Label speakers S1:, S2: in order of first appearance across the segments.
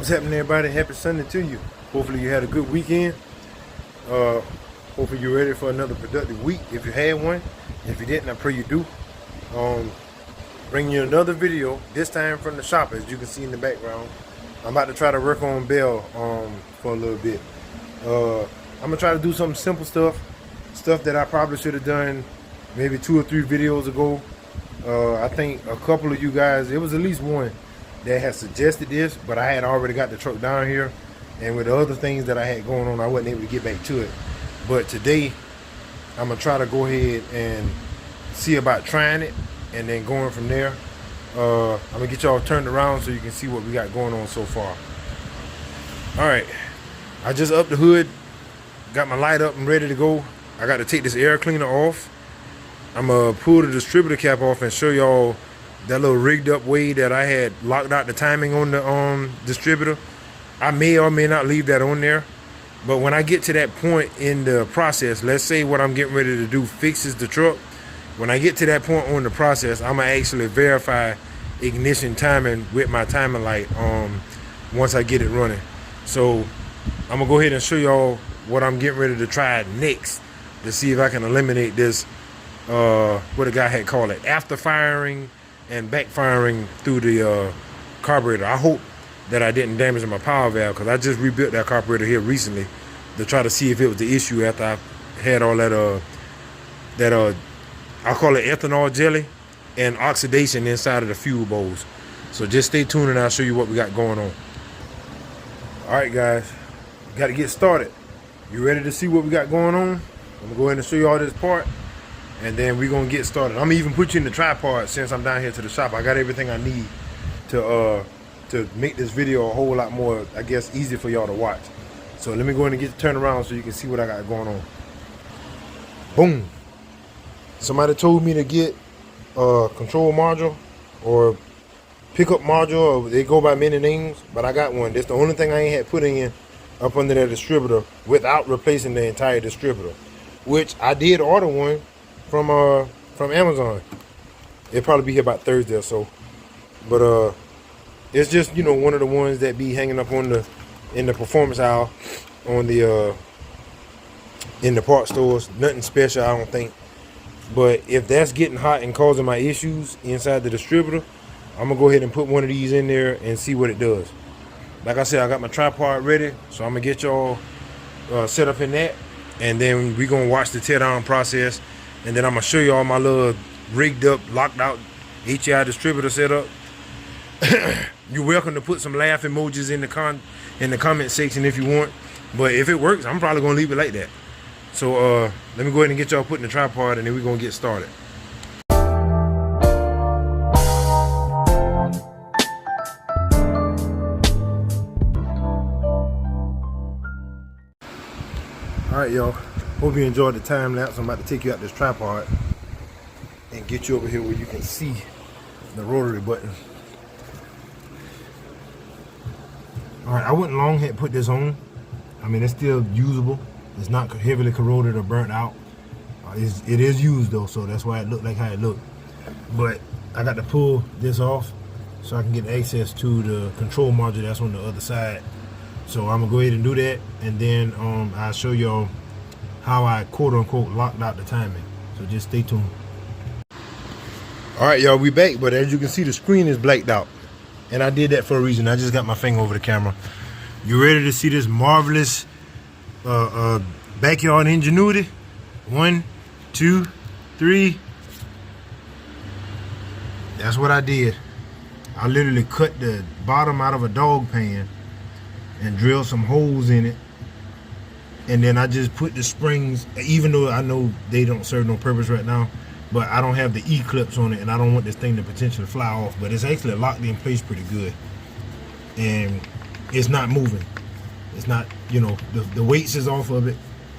S1: What's happening, everybody? Happy Sunday to you. Hopefully you had a good weekend. Hopefully you're ready for another productive week. If you had one, if you didn't, I pray you do. Bringing you another video, this time from the shop, as you can see in the background. I'm about to try to work on Bell for a little bit. I'm gonna try to do some simple stuff that I probably should have done maybe 2 or 3 videos ago. I think a couple of you guys, it was at least one that had suggested this, but I had already got the truck down here, and with the other things that I had going on, I wasn't able to get back to it. But today I'm gonna try to go ahead and see about trying it and then going from there. I'm gonna get y'all turned around so you can see what we got going on so far. All right, I just upped the hood, got my light up and ready to go. I got to take this air cleaner off. I'm gonna pull the distributor cap off and show y'all that little rigged up way that I had locked out the timing on the distributor. I may or may not leave that on there, but when I get to that point in the process, let's say what I'm getting ready to do fixes the truck. When I get to that point on the process, I'm gonna actually verify ignition timing with my timing light once I get it running. So I'm gonna go ahead and show y'all what I'm getting ready to try next to see if I can eliminate this what a guy had called it, after firing and backfiring through the carburetor. I hope that I didn't damage my power valve, because I just rebuilt that carburetor here recently to try to see if it was the issue after I had all that I call it ethanol jelly and oxidation inside of the fuel bowls. So just stay tuned and I'll show you what we got going on. All right, guys, got to get started. You ready to see what we got going on? I'm gonna go ahead and show you all this part, and then we're gonna get started. I'm gonna even put you in the tripod since I'm down here to the shop. I got everything I need to make this video a whole lot more, I guess, easy for y'all to watch. So let me go ahead and get the turn around so you can see what I got going on. Boom. Somebody told me to get a control module or pickup module, or they go by many names, but I got one. That's the only thing I ain't had put in up under that distributor without replacing the entire distributor, which I did order one from Amazon. It'll probably be here about Thursday or so. But it's just, you know, one of the ones that be hanging up on in the performance aisle on the in the part stores. Nothing special, I don't think. But if that's getting hot and causing my issues inside the distributor, I'm gonna go ahead and put one of these in there and see what it does. Like I said, I got my tripod ready, so I'm gonna get y'all set up in that, and then we're gonna watch the tear down process, and then I'm gonna show you all my little rigged up, locked out HEI distributor setup. You're welcome to put some laugh emojis in the comment section if you want, but if it works, I'm probably gonna leave it like that. So let me go ahead and get y'all put in the tripod, and then we're gonna get started. All right, y'all, hope you enjoyed the time lapse. I'm about to take you out this tripod and get you over here where you can see the rotary button. All right, I went long, had put this on. I mean, it's still usable. It's not heavily corroded or burnt out. It is used though, so that's why it looked like how it looked. But I got to pull this off so I can get access to the control module that's on the other side. So I'm gonna go ahead and do that, and then I'll show y'all how I quote unquote locked out the timing. So just stay tuned. All right, y'all, we back, but as you can see, the screen is blacked out, and I did that for a reason. I just got my finger over the camera. You ready to see this marvelous backyard ingenuity? 1, 2, 3. That's what I did. I literally cut the bottom out of a dog pan and drilled some holes in it, and then I just put the springs, even though I know they don't serve no purpose right now, but I don't have the E-clips on it, and I don't want this thing to potentially fly off, but it's actually locked in place pretty good, and it's not moving. It's not, you know, the weights is off of it.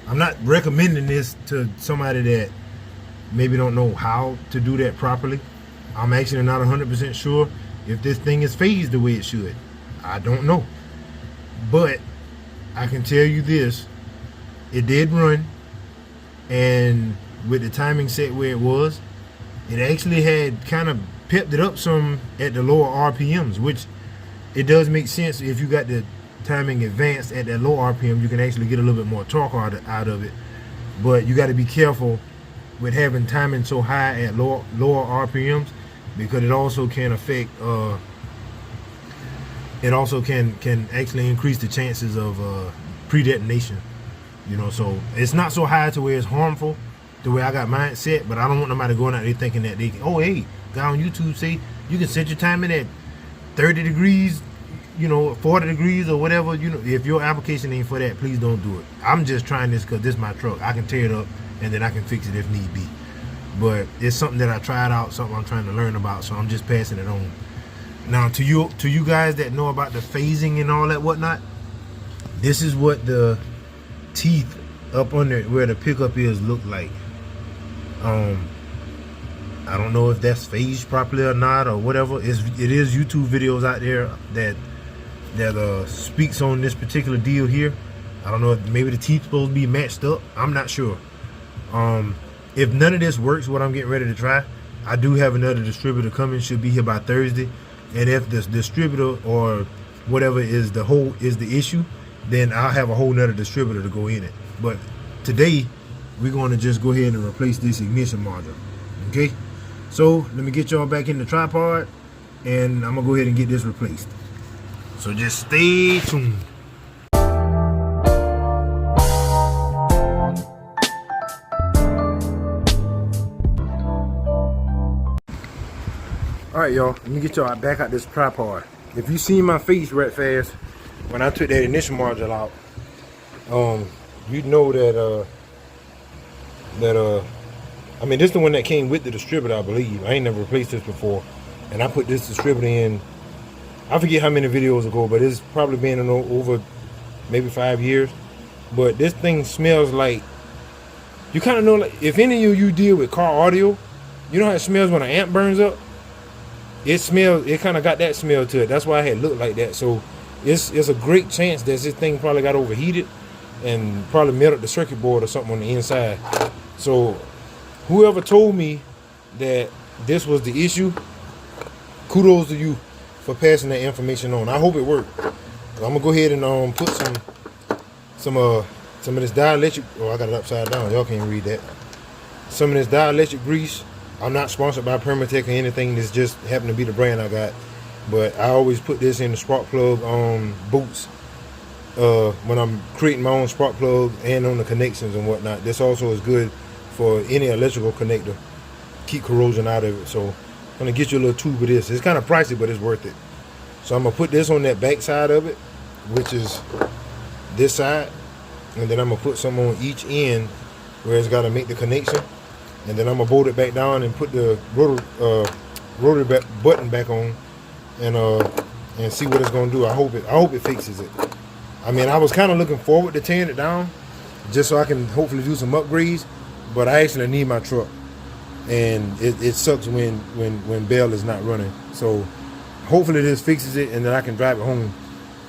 S1: I'm not recommending this to somebody that maybe don't know how to do that properly. I'm actually not 100% sure if this thing is phased the way it should. I don't know. But I can tell you this, it did run, and with the timing set where it was, it actually had kind of pepped it up some at the lower RPMs, which it does make sense if you got the timing advanced at that low RPM. You can actually get a little bit more torque out of it, but you got to be careful with having timing so high at lower RPMs, because it also can affect it also can actually increase the chances of pre-detonation. So it's not so high to where it's harmful the way I got mine set, but I don't want nobody going out there thinking that they can, oh hey, guy on YouTube say you can set your timing at 30 degrees, 40 degrees or whatever. If your application ain't for that, please don't do it. I'm just trying this because this is my truck. I can tear it up and then I can fix it if need be. But it's something that I tried out, something I'm trying to learn about, so I'm just passing it on. Now to you guys that know about the phasing and all that whatnot, this is what the teeth up under where the pickup is look like. I don't know if that's phased properly or not or whatever. It is YouTube videos out there that speaks on this particular deal here. I don't know if maybe the teeth supposed to be matched up. I'm not sure. If none of this works, what I'm getting ready to try, I do have another distributor coming. Should be here by Thursday. And if this distributor or whatever is the issue, then I'll have a whole nother distributor to go in it. But today we're going to just go ahead and replace this ignition module. Okay, so let me get y'all back in the tripod and I'm gonna go ahead and get this replaced. So just stay tuned. Alright y'all, let me get y'all back out this tripod. If you see my face right fast when I took that ignition module out, you know that I mean, this is the one that came with the distributor, I believe. I ain't never replaced this before, and I put this distributor in, I forget how many videos ago, but it's probably been in over maybe 5 years. But this thing smells like, you kind of know, like if any of you deal with car audio, you know how it smells when an amp burns up. It kind of got that smell to it. That's why it had looked like that. So it's a great chance that this thing probably got overheated and probably melted the circuit board or something on the inside. So whoever told me that this was the issue, kudos to you for passing that information on. I hope it worked. I'm gonna go ahead and put some of this dielectric. Oh, I got it upside down. Y'all can't read that. Some of this dielectric grease. I'm not sponsored by Permatech or anything. This just happened to be the brand I got. But I always put this in the spark plug boots when I'm creating my own spark plug and on the connections and whatnot. This also is good for any electrical connector. Keep corrosion out of it. So I'm gonna get you a little tube of this. It's kind of pricey, but it's worth it. So I'm gonna put this on that back side of it, which is this side, and then I'm gonna put some on each end where it's got to make the connection, and then I'm gonna bolt it back down and put the rotary button back on, and see what it's gonna do. I hope it fixes it. I mean, I was kind of looking forward to tearing it down just so I can hopefully do some upgrades, but I actually need my truck, and it sucks when Bell is not running. So hopefully this fixes it and then I can drive it home.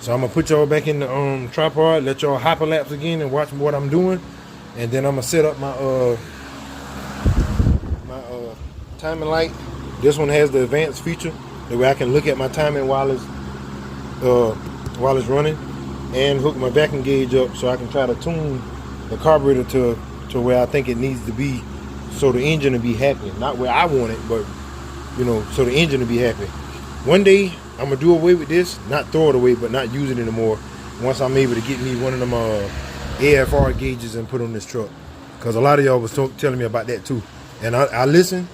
S1: So I'm gonna put y'all back in the tripod, let y'all hyperlapse again and watch what I'm doing, and then I'm gonna set up my timing light. This one has the advanced feature, the way I can look at my timing while it's running, and hook my vacuum gauge up so I can try to tune the carburetor to where I think it needs to be, so the engine will be happy. Not where I want it, but so the engine will be happy. One day I'm gonna do away with this, not throw it away, but not use it anymore, once I'm able to get me one of them AFR gauges and put on this truck, because a lot of y'all was telling me about that too, and I listen,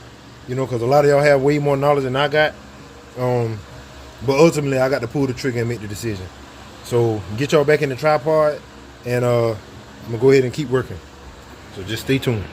S1: because a lot of y'all have way more knowledge than I got, but ultimately I got to pull the trigger and make the decision. So get y'all back in the tripod, and I'm gonna go ahead and keep working. So just stay tuned.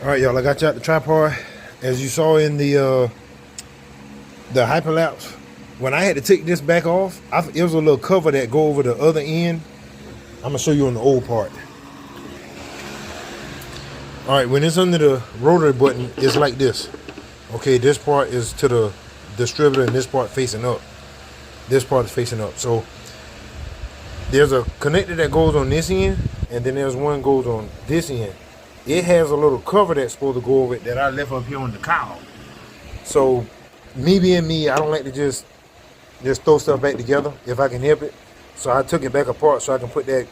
S1: All right, y'all, I got you out the tripod. As you saw in the hyperlapse, when I had to take this back off, it was a little cover that go over the other end. I'm gonna show you on the old part. All right, when it's under the rotary button, it's like this. Okay, this part is to the distributor and this part facing up. This part is facing up. So there's a connector that goes on this end, and then there's one goes on this end. It has a little cover that's supposed to go over it that I left up here on the cowl. So me being me, I don't like to just throw stuff back together if I can help it. So I took it back apart so I can put that,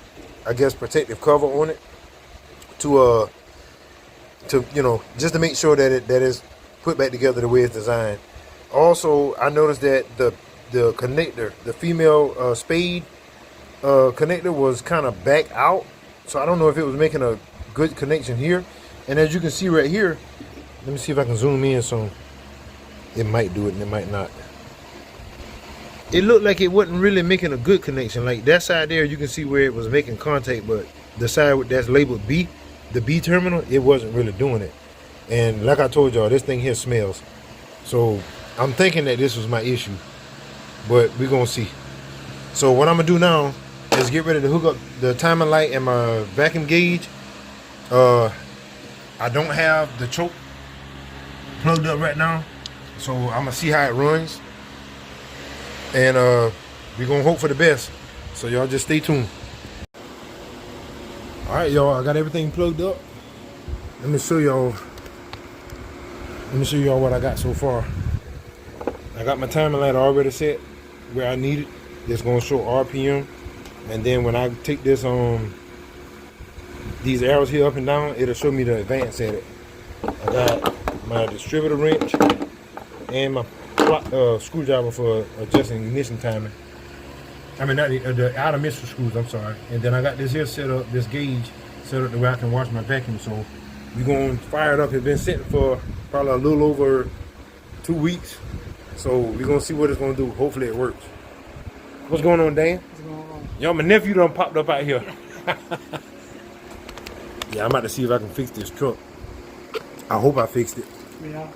S1: I guess, protective cover on it to you know, just to make sure that it is put back together the way it's designed. Also, I noticed that the connector, the female spade connector, was kind of back out. So I don't know if it was making a good connection here. And as you can see right here, let me see if I can zoom in so it might do it and it might not. It looked like it wasn't really making a good connection. Like that side there, you can see where it was making contact, but the side that's labeled B, the B terminal, it wasn't really doing it. And like I told y'all, this thing here smells. So I'm thinking that this was my issue, but we're gonna see. So what I'm gonna do now is get ready to hook up the timing light and my vacuum gauge. I don't have the choke plugged up right now, so I'm gonna see how it runs. And we're gonna hope for the best. So y'all just stay tuned. All right, y'all, I got everything plugged up. Let me show y'all what I got so far. I got my timing light already set where I need it. It's gonna show RPM, and then when I take this these arrows here up and down, it'll show me the advance at it. I got my distributor wrench and my screwdriver for adjusting ignition timing. I mean, not the outer mixture screws, I'm sorry. And then I got this here set up, this gauge set up the way I can wash my vacuum. So we're going to fire it up. It's been sitting for probably a little over 2 weeks. So we're going to see what it's going to do. Hopefully it works. What's going on, Dan?
S2: What's going on?
S1: Yo, my nephew done popped up out here. Yeah, I'm about to see if I can fix this truck. I hope I fixed it.
S2: Yeah.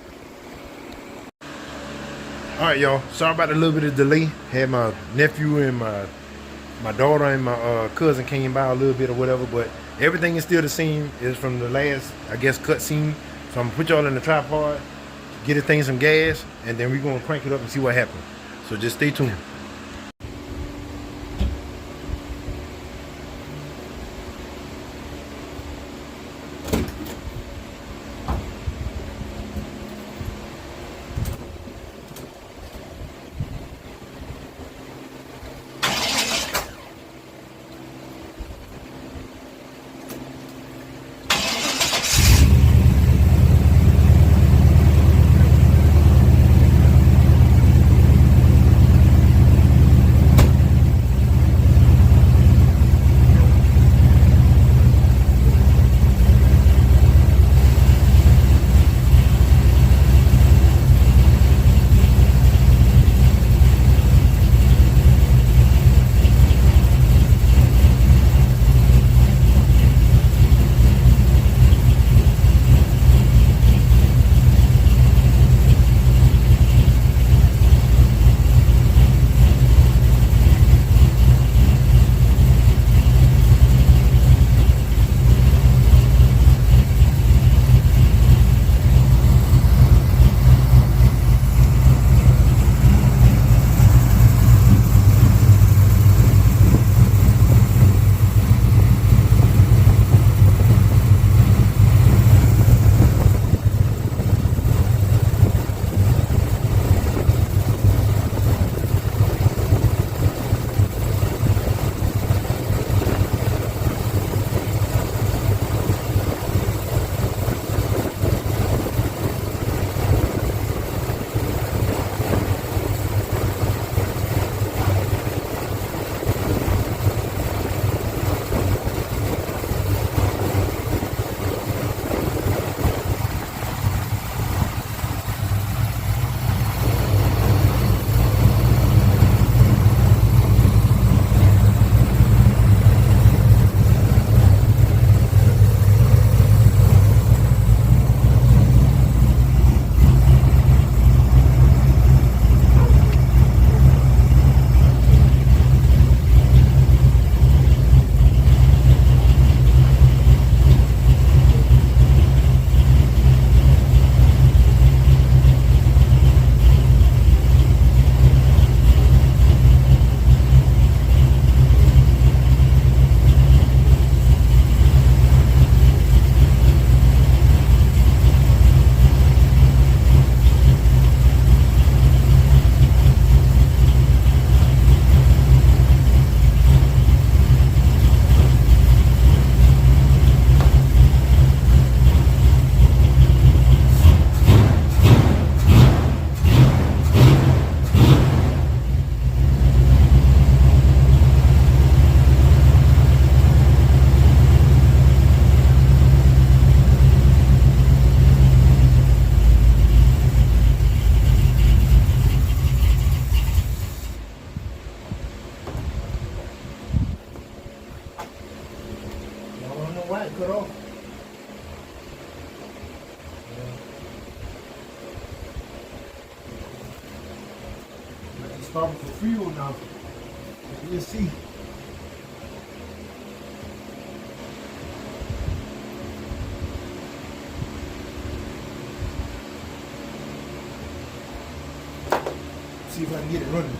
S1: All right, y'all. Sorry about a little bit of delay. Had my nephew and my daughter and my cousin came by a little bit or whatever, but everything is still the same. It's from the last, I guess, cut scene. So I'm gonna put y'all in the tripod, get this thing some gas, and then we're gonna crank it up and see what happens. So just stay tuned. light cut off. Yeah. Just stopping for fuel now. You'll see. See if I can get it running.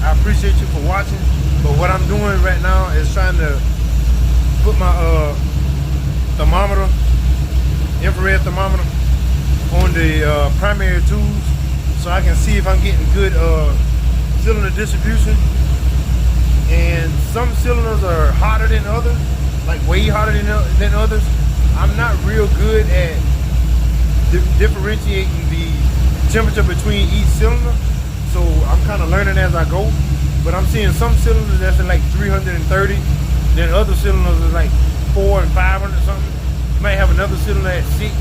S1: I appreciate you for watching. But what I'm doing right now is trying to put my thermometer, infrared thermometer, on the primary tubes, so I can see if I'm getting good cylinder distribution. And some cylinders are hotter than others, like way hotter than others. I'm not real good at differentiating the temperature between each cylinder, so I'm kind of learning as I go. But I'm seeing some cylinders that's at like 330, then other cylinders are like 400 and 500 something. You might have another cylinder at 6.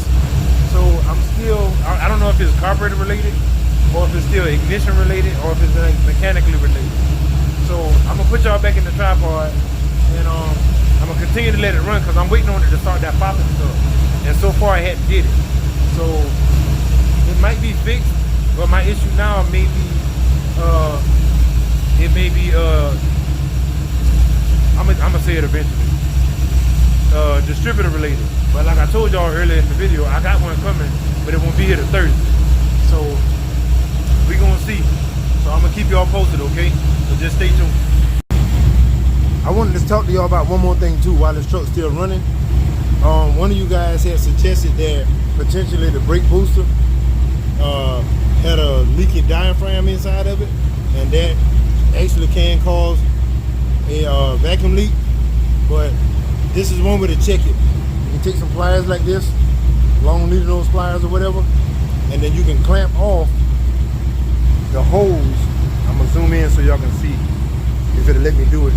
S1: So I'm still, I don't know if it's carburetor related, or if it's still ignition related, or if it's like mechanically related. So I'm gonna put y'all back in the tripod, and I'm gonna continue to let it run because I'm waiting on it to start that popping stuff. And so far I hadn't did it. So it might be fixed, but my issue now may be I'm gonna say it eventually. Distributor related. But like I told y'all earlier in the video, I got one coming, but it won't be here till Thursday. So we gonna see. So I'm gonna keep y'all posted, okay? So just stay tuned. I wanted to talk to y'all about one more thing too while this truck's still running. One of you guys had suggested that potentially the brake booster had a leaky diaphragm inside of it, and that actually can cause a vacuum leak. But this is one way to check it. You can take some pliers like this, long needle nose pliers or whatever, and then you can clamp off the hose. I'm gonna zoom in so y'all can see if it'll let me do it.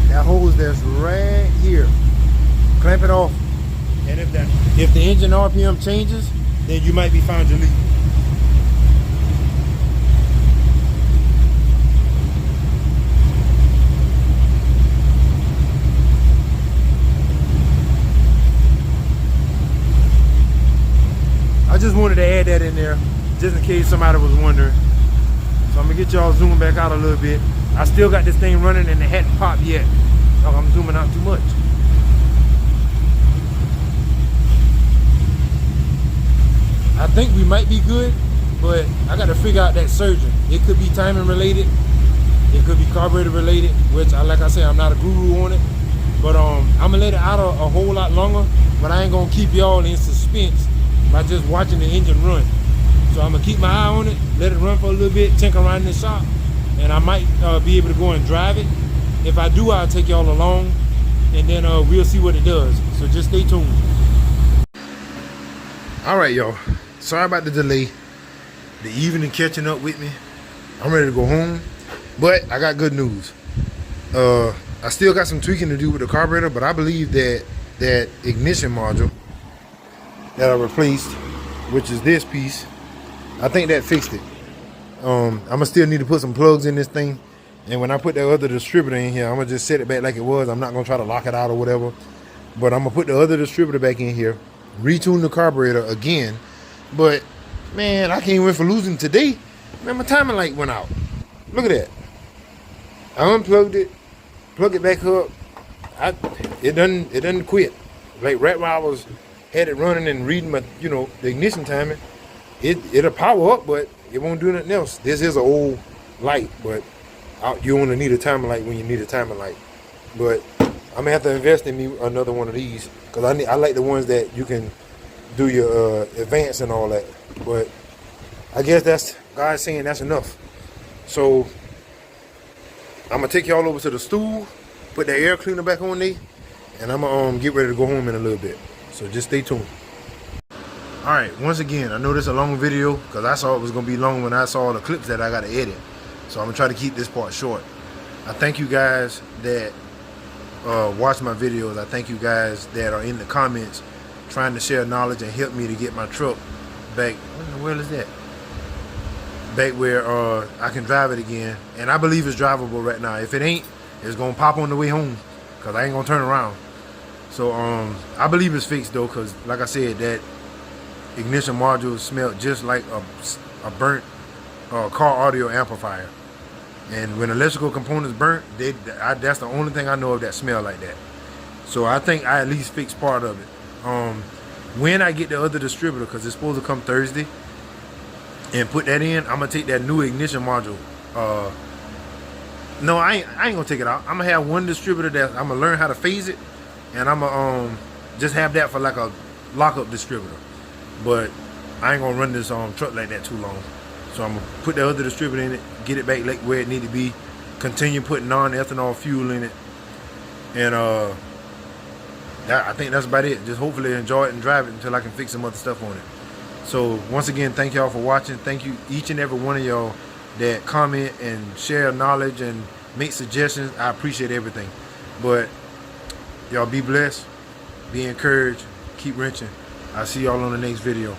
S1: That hose that's right here, clamp it off, and if the engine RPM changes, then you might be found your leak. I just wanted to add that in there, just in case somebody was wondering. So I'm gonna get y'all zooming back out a little bit. I still got this thing running and it hadn't popped yet. So I'm zooming out too much. I think we might be good, but I got to figure out that surgeon. It could be timing related. It could be carburetor related, which, like I said, I'm not a guru on it. But I'm gonna let it out a whole lot longer, but I ain't gonna keep y'all in suspense by just watching the engine run. So I'm gonna keep my eye on it, let it run for a little bit, tinker around in the shop, and I might be able to go and drive it. If I do, I'll take y'all along, and then we'll see what it does. So just stay tuned. All right, y'all. Sorry about the delay. The evening catching up with me. I'm ready to go home, but I got good news. I still got some tweaking to do with the carburetor, but I believe that that ignition module that I replaced, which is this piece, I think that fixed it. I'm gonna still need to put some plugs in this thing, and when I put that other distributor in here, I'm gonna just set it back like it was. I'm not gonna try to lock it out or whatever, but I'm gonna put the other distributor back in here, retune the carburetor again. But man, I can't wait for losing today. Man, my timing light went out. Look at that. I unplugged it, plug it back up. It doesn't quit. Like right while I was had it running and reading my, the ignition timing, it'll power up, but it won't do nothing else. This is an old light, but you only need a timing light when you need a timing light. But I'm gonna have to invest in me another one of these, because I like the ones that you can do your advance and all that. But I guess that's God saying that's enough. So I'm gonna take y'all over to the stool, put the air cleaner back on there, and I'm gonna get ready to go home in a little bit. So just stay tuned. All right, once again, I know this is a long video because I saw it was gonna be long when I saw the clips that I gotta edit. So I'm gonna try to keep this part short. I thank you guys that watch my videos. I thank you guys that are in the comments trying to share knowledge and help me to get my truck back. What in the world is that? Back where I can drive it again. And I believe it's drivable right now. If it ain't, it's gonna pop on the way home because I ain't gonna turn around. So I believe it's fixed though, because like I said, that ignition module smelled just like a burnt car audio amplifier. And when electrical components burnt, that's the only thing I know of that smell like that. So I think I at least fixed part of it. When I get the other distributor, because it's supposed to come Thursday, and put that in. I'm gonna take that new ignition module. No, I ain't gonna take it out. I'm gonna have one distributor that I'm gonna learn how to phase it, and I'm gonna just have that for like a lockup distributor. But I ain't gonna run this truck like that too long. So I'm gonna put the other distributor in it, get it back like where it need to be, continue putting non-ethanol fuel in it, and I think that's about it. Just hopefully enjoy it and drive it until I can fix some other stuff on it. So once again, thank y'all for watching. Thank you each and every one of y'all that comment and share knowledge and make suggestions. I appreciate everything. But y'all be blessed, be encouraged, keep wrenching. I'll see y'all on the next video.